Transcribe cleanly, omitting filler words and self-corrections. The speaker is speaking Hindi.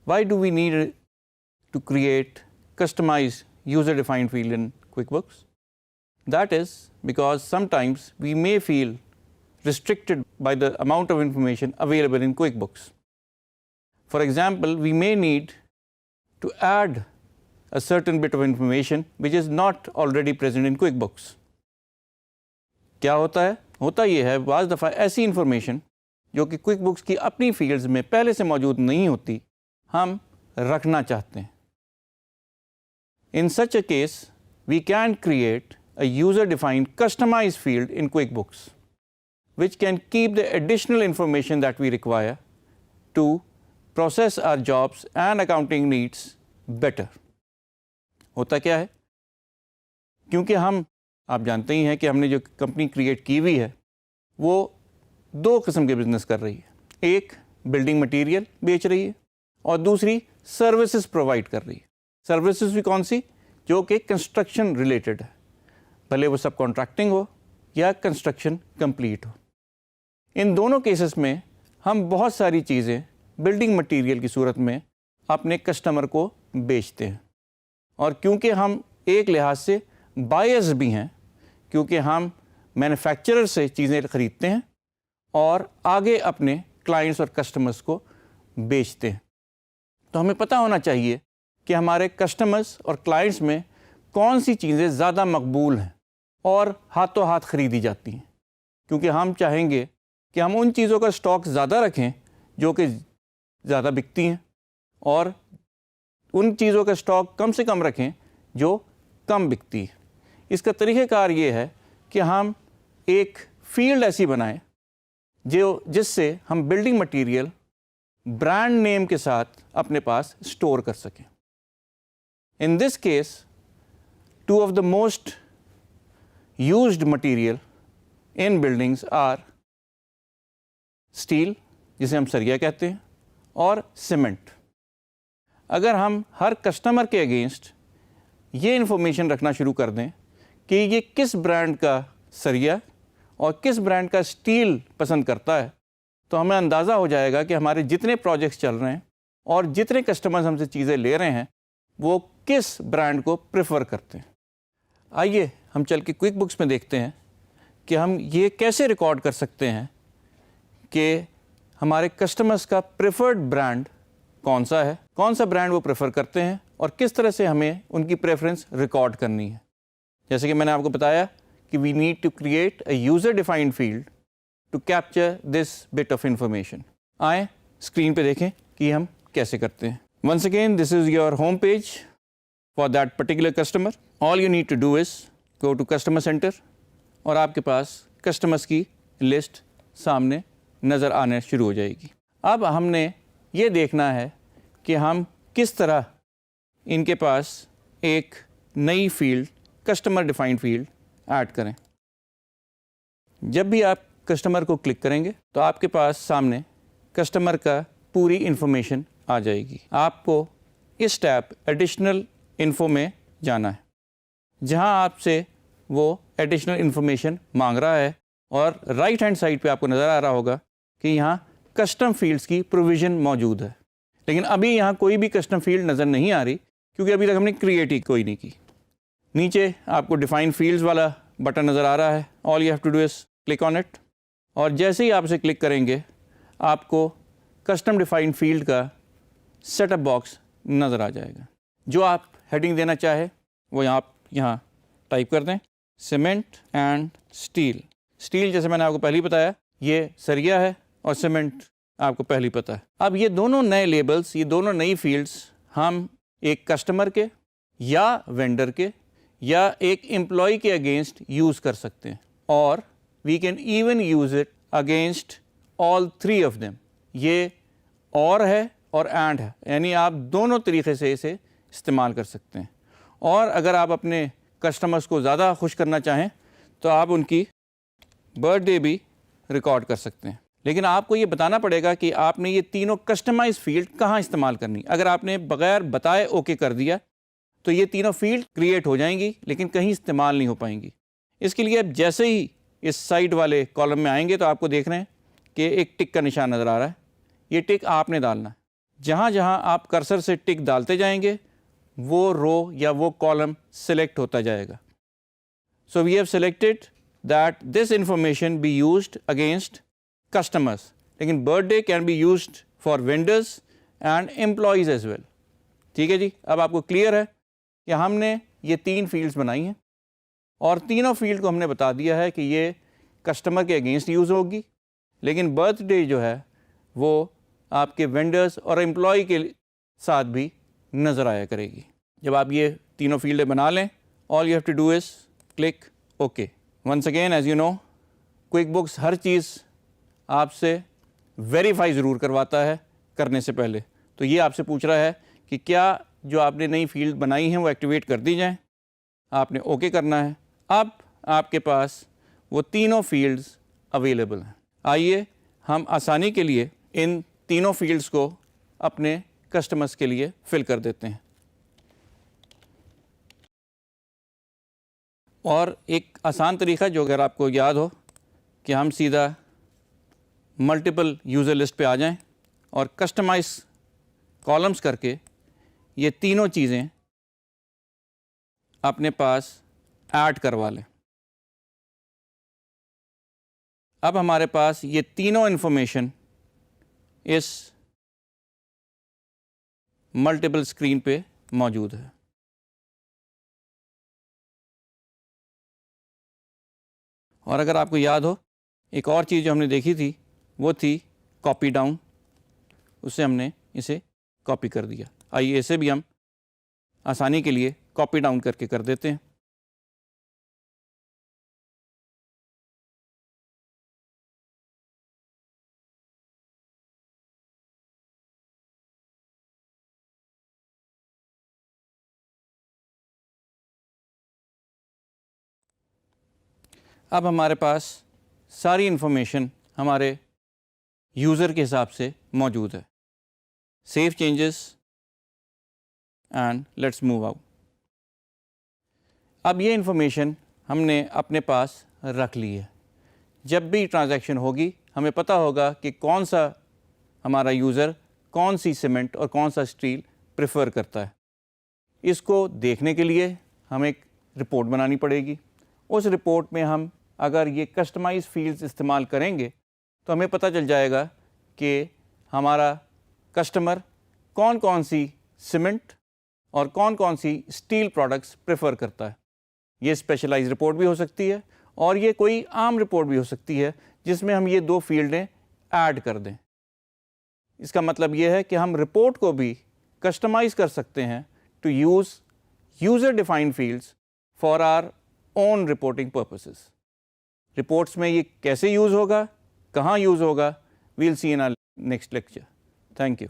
Why do we need to create customized user-defined field in QuickBooks? That is because sometimes we may feel restricted by the amount of information available in QuickBooks. For example, we may need to add a certain bit of information which is not already present in QuickBooks. क्या होता है? होता ये है बाज़ दफ़ा ऐसी इंफॉर्मेशन जो कि QuickBooks की अपनी फील्ड्स में पहले से मौजूद नहीं होती, हम रखना चाहते हैं. In such a case, we can create a user-defined customized field in QuickBooks, which can keep the additional information that we require to process our jobs and accounting needs better. होता क्या है? क्योंकि आप जानते ही हैं कि हमने जो कंपनी क्रिएट की हुई है वो दो किस्म के बिजनेस कर रही है. एक बिल्डिंग मटेरियल बेच रही है और दूसरी सर्विसेज प्रोवाइड कर रही है. सर्विसेज भी कौन सी? जो कि कंस्ट्रक्शन रिलेटेड है, भले वो सब कॉन्ट्रैक्टिंग हो या कंस्ट्रक्शन कंप्लीट हो. इन दोनों केसेस में हम बहुत सारी चीज़ें बिल्डिंग मटेरियल की सूरत में अपने कस्टमर को बेचते हैं. और क्योंकि हम एक लिहाज से बायर्स भी हैं, क्योंकि हम मैन्युफैक्चरर से चीज़ें ख़रीदते हैं और आगे अपने क्लाइंट्स और कस्टमर्स को बेचते हैं, तो हमें पता होना चाहिए कि हमारे कस्टमर्स और क्लाइंट्स में कौन सी चीज़ें ज़्यादा मकबूल हैं और हाथों हाथ ख़रीदी जाती हैं. क्योंकि हम चाहेंगे कि हम उन चीज़ों का स्टॉक ज़्यादा रखें जो कि ज़्यादा बिकती हैं और उन चीज़ों का स्टॉक कम से कम रखें जो कम बिकती है. इसका तरीक़ाकार ये है कि हम एक फील्ड ऐसी बनाएं जिससे हम बिल्डिंग मटेरियल ब्रांड नेम के साथ अपने पास स्टोर कर सकें. In this case, two of the most used material in buildings are steel, जिसे हम सरिया कहते हैं, और सीमेंट. अगर हम हर कस्टमर के अगेंस्ट ये इन्फॉर्मेशन रखना शुरू कर दें कि ये किस ब्रांड का सरिया और किस ब्रांड का स्टील पसंद करता है, तो हमें अंदाज़ा हो जाएगा कि हमारे जितने प्रोजेक्ट्स चल रहे हैं और जितने कस्टमर्स हमसे चीज़ें ले रहे हैं वो किस ब्रांड को प्रेफर करते हैं. आइए हम चल के क्विकबुक्स में देखते हैं कि हम ये कैसे रिकॉर्ड कर सकते हैं कि हमारे कस्टमर्स का प्रेफर्ड ब्रांड कौन सा है, कौन सा ब्रांड वो प्रेफर करते हैं और किस तरह से हमें उनकी प्रेफरेंस रिकॉर्ड करनी है. जैसे कि मैंने आपको बताया कि we need to create a user defined field to capture this bit of information. आए स्क्रीन पे देखें कि हम कैसे करते हैं. Once again, this is your home page for that particular customer. All you need to do is go to customer centre और आपके पास कस्टमर्स की लिस्ट सामने नज़र आने शुरू हो जाएगी. अब हमने ये देखना है कि हम किस तरह इनके पास एक नई field, customer defined field add करें. जब भी आप कस्टमर को क्लिक करेंगे तो आपके पास सामने कस्टमर का पूरी इन्फॉर्मेशन आ जाएगी. आपको इस टैब एडिशनल इन्फो में जाना है, जहां आपसे वो एडिशनल इन्फॉर्मेशन मांग रहा है और राइट हैंड साइड पे आपको नज़र आ रहा होगा कि यहाँ कस्टम फील्ड्स की प्रोविज़न मौजूद है. लेकिन अभी यहाँ कोई भी कस्टम फील्ड नज़र नहीं आ रही क्योंकि अभी तक हमने क्रिएट ही कोई नहीं की. नीचे आपको डिफाइन फील्ड्स वाला बटन नज़र आ रहा है. All you have to do is click on it और जैसे ही आप इसे क्लिक करेंगे आपको कस्टम डिफाइंड फील्ड का सेटअप बॉक्स नज़र आ जाएगा. जो आप हेडिंग देना चाहे वो यहाँ टाइप कर दें, सीमेंट एंड स्टील. स्टील जैसे मैंने आपको पहले ही बताया ये सरिया है और सीमेंट आपको पहले ही पता है. अब ये दोनों नए लेबल्स, ये दोनों नई फील्ड्स हम एक कस्टमर के या वेंडर के या एक एम्प्लॉय के अगेंस्ट यूज़ कर सकते हैं और we can even use it against all three of them. ये और है और एंड है, यानी आप दोनों तरीक़े से इसे इस्तेमाल कर सकते हैं. और अगर आप अपने कस्टमर्स को ज़्यादा खुश करना चाहें तो आप उनकी बर्थडे भी रिकॉर्ड कर सकते हैं. लेकिन आपको ये बताना पड़ेगा कि आपने ये तीनों कस्टमाइज फील्ड कहाँ इस्तेमाल करनी. अगर आपने बग़ैर बताए ओके कर दिया तो ये तीनों फील्ड क्रिएट हो जाएंगी लेकिन कहीं इस्तेमाल नहीं हो पाएंगी. इसके लिए आप जैसे ही इस साइड वाले कॉलम में आएंगे तो आपको देख रहे हैं कि एक टिक का निशान नज़र आ रहा है. ये टिक आपने डालना है. जहाँ जहाँ आप कर्सर से टिक डालते जाएंगे वो रो या वो कॉलम सिलेक्ट होता जाएगा। So we have selected that this information be used against customers, लेकिन birthday can be used for vendors and employees as well. ठीक है जी, अब आपको क्लियर है कि हमने ये 3 फील्ड्स बनाई हैं और तीनों फील्ड को हमने बता दिया है कि ये कस्टमर के अगेंस्ट यूज़ होगी, लेकिन बर्थडे जो है वो आपके वेंडर्स और एम्प्लॉय के साथ भी नज़र आया करेगी। जब आप ये तीनों फील्डें बना लें, all you have to do is click okay. Once again as you know, QuickBooks हर चीज़ आपसे वेरीफाई ज़रूर करवाता है करने से पहले। तो ये आपसे पूछ रहा है कि क्या जो आपने नई फील्ड बनाई हैं वो एक्टिवेट कर दी जाएँ, आपने ओके करना है। अब आपके पास वो तीनों फील्ड्स अवेलेबल हैं। आइए हम आसानी के लिए इन तीनों फील्ड्स को अपने कस्टमर्स के लिए फिल कर देते हैं। और एक आसान तरीका जो अगर आपको याद हो कि हम सीधा मल्टीपल यूज़र लिस्ट पे आ जाएं और कस्टमाइज कॉलम्स करके ये तीनों चीज़ें अपने पास ऐड करवा लें। अब हमारे पास ये तीनों इन्फॉर्मेशन इस मल्टीपल स्क्रीन पे मौजूद है। और अगर आपको याद हो, एक और चीज़ जो हमने देखी थी वो थी कॉपी डाउन, उससे हमने इसे कॉपी कर दिया। आइए इसे भी हम आसानी के लिए कॉपी डाउन करके कर देते हैं। अब हमारे पास सारी इन्फॉर्मेशन हमारे यूज़र के हिसाब से मौजूद है। Save changes and let's move out. अब ये इन्फॉर्मेशन हमने अपने पास रख ली है। जब भी ट्रांजैक्शन होगी हमें पता होगा कि कौन सा हमारा यूज़र कौन सी सीमेंट और कौन सा स्टील प्रेफर करता है। इसको देखने के लिए हमें एक रिपोर्ट बनानी पड़ेगी। उस रिपोर्ट में हम अगर ये कस्टमाइज फील्ड्स इस्तेमाल करेंगे तो हमें पता चल जाएगा कि हमारा कस्टमर कौन कौन सी सीमेंट और कौन कौन सी स्टील प्रोडक्ट्स प्रेफर करता है। ये स्पेशलाइज रिपोर्ट भी हो सकती है और ये कोई आम रिपोर्ट भी हो सकती है जिसमें हम ये 2 फील्डें ऐड कर दें। इसका मतलब ये है कि हम रिपोर्ट को भी कस्टमाइज कर सकते हैं to use user defined fields for our own reporting purposes. Reports में ये कैसे यूज़ होगा, कहाँ यूज़ होगा, we'll see in our next lecture. Thank you.